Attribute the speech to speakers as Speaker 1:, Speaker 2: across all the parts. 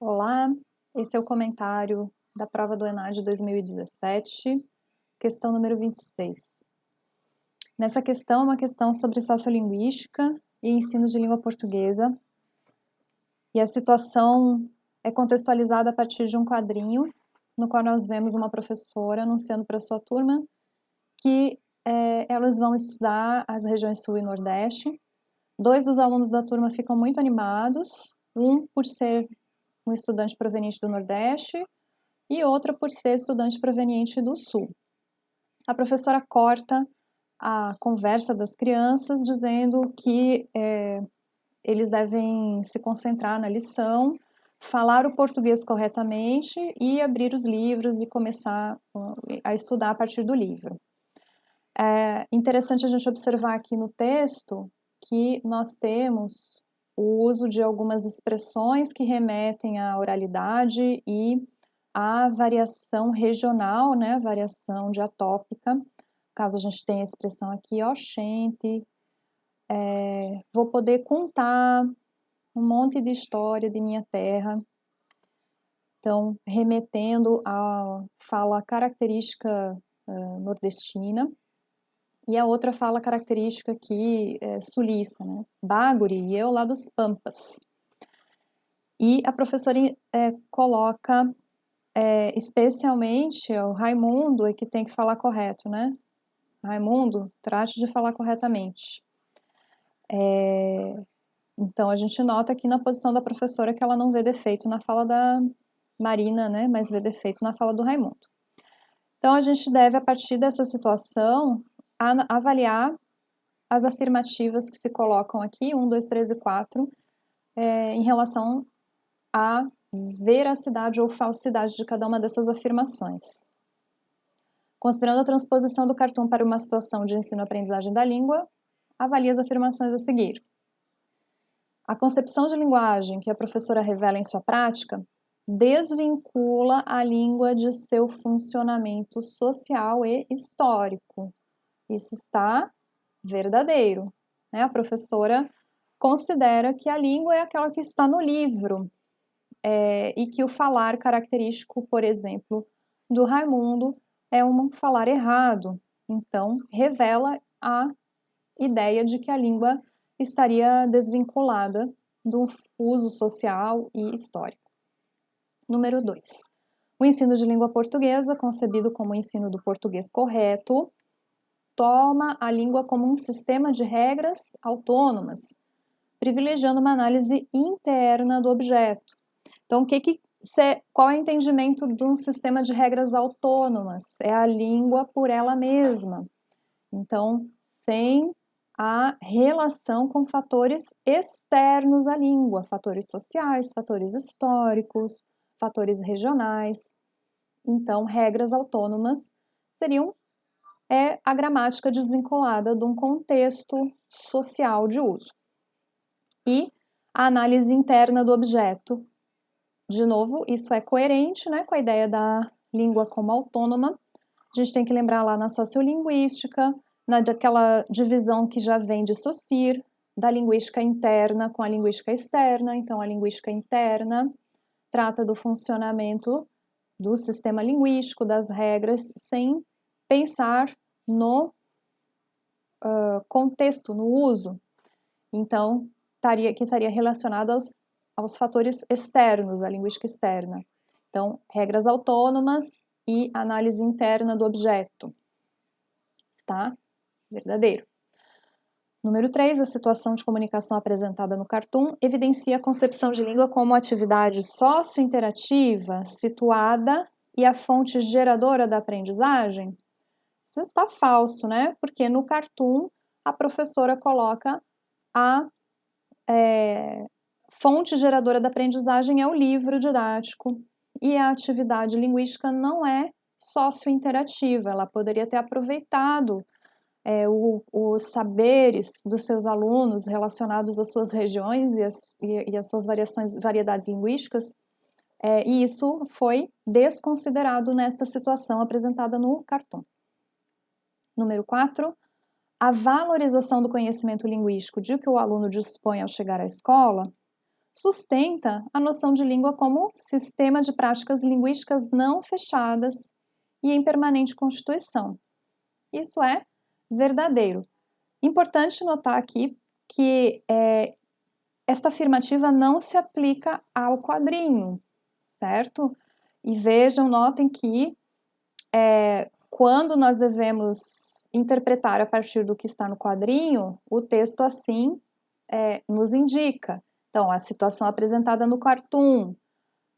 Speaker 1: Olá, esse é o comentário da prova do ENAD 2017, questão número 26. Nessa questão, uma questão sobre sociolinguística e ensino de língua portuguesa, e a situação é contextualizada a partir de um quadrinho, no qual nós vemos uma professora anunciando para sua turma que elas vão estudar as regiões Sul e Nordeste. Dois dos alunos da turma ficam muito animados, um por ser um estudante proveniente do Nordeste e outra por ser estudante proveniente do Sul. A professora corta a conversa das crianças dizendo que eles devem se concentrar na lição, falar o português corretamente e abrir os livros e começar a estudar a partir do livro. É interessante a gente observar aqui no texto que nós temos o uso de algumas expressões que remetem à oralidade e à variação regional, né, variação diatópica. Caso a gente tenha a expressão aqui, oxente, vou poder contar um monte de história de minha terra. Então, remetendo à fala característica nordestina. E a outra fala característica aqui sulista, né? Baguri e eu lá dos Pampas. E a professora coloca especialmente o Raimundo é que tem que falar correto, né? Raimundo, trate de falar corretamente. Então a gente nota aqui na posição da professora que ela não vê defeito na fala da Marina, né? Mas vê defeito na fala do Raimundo. Então a gente deve, a partir dessa situação, avaliar as afirmativas que se colocam aqui, 1, 2, 3 e 4, em relação à veracidade ou falsidade de cada uma dessas afirmações. Considerando a transposição do cartoon para uma situação de ensino-aprendizagem da língua, avalie as afirmações a seguir. A concepção de linguagem que a professora revela em sua prática desvincula a língua de seu funcionamento social e histórico. Isso está verdadeiro, né? A professora considera que a língua é aquela que está no livro e que o falar característico, por exemplo, do Raimundo é um falar errado. Então, revela a ideia de que a língua estaria desvinculada do uso social e histórico. Número 2. O ensino de língua portuguesa, concebido como o ensino do português correto, toma a língua como um sistema de regras autônomas, privilegiando uma análise interna do objeto. Então, qual é o entendimento de um sistema de regras autônomas? É a língua por ela mesma. Então, sem a relação com fatores externos à língua, fatores sociais, fatores históricos, fatores regionais. Então, regras autônomas seriam a gramática desvinculada de um contexto social de uso. E a análise interna do objeto. De novo, isso é coerente, né, com a ideia da língua como autônoma. A gente tem que lembrar lá na sociolinguística, daquela divisão que já vem de Saussure, da linguística interna com a linguística externa. Então, a linguística interna trata do funcionamento do sistema linguístico, das regras, sem pensar no contexto, no uso. Então, que estaria relacionado aos fatores externos, à linguística externa. Então, regras autônomas e análise interna do objeto. Está verdadeiro. Número 3, a situação de comunicação apresentada no cartoon evidencia a concepção de língua como atividade sócio-interativa, situada e a fonte geradora da aprendizagem. Isso está falso, né? Porque no cartoon a professora coloca a fonte geradora da aprendizagem é o livro didático e a atividade linguística não é sócio-interativa. Ela poderia ter aproveitado os saberes dos seus alunos relacionados às suas regiões e às suas variedades linguísticas, e isso foi desconsiderado nessa situação apresentada no cartoon. Número 4, a valorização do conhecimento linguístico de que o aluno dispõe ao chegar à escola sustenta a noção de língua como sistema de práticas linguísticas não fechadas e em permanente constituição. Isso é verdadeiro. Importante notar aqui que esta afirmativa não se aplica ao quadrinho, certo? E vejam, notem que quando nós devemos interpretar a partir do que está no quadrinho, o texto assim nos indica. Então, a situação apresentada no cartoon,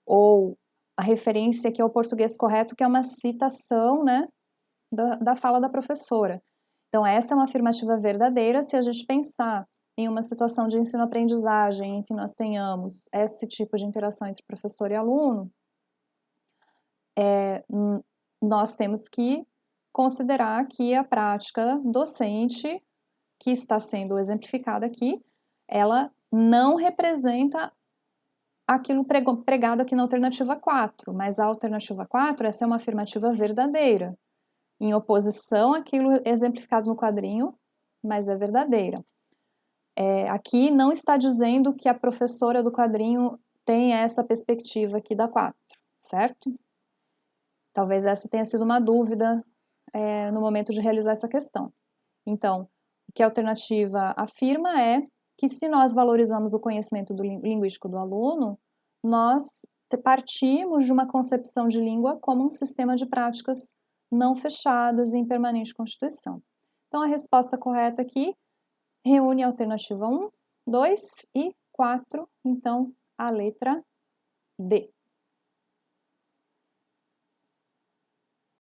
Speaker 1: ou a referência aqui ao português correto, que é uma citação, né, da fala da professora. Então, essa é uma afirmativa verdadeira se a gente pensar em uma situação de ensino-aprendizagem em que nós tenhamos esse tipo de interação entre professor e aluno, nós temos que considerar que a prática docente que está sendo exemplificada aqui, ela não representa aquilo pregado aqui na alternativa 4, mas a alternativa 4, essa é uma afirmativa verdadeira, em oposição àquilo exemplificado no quadrinho, mas é verdadeira. Aqui não está dizendo que a professora do quadrinho tem essa perspectiva aqui da 4, certo? Talvez essa tenha sido uma dúvida no momento de realizar essa questão. Então, o que a alternativa afirma é que se nós valorizamos o conhecimento linguístico do aluno, nós partimos de uma concepção de língua como um sistema de práticas não fechadas e em permanente constituição. Então, a resposta correta aqui reúne a alternativa 1, 2 e 4, então a letra D.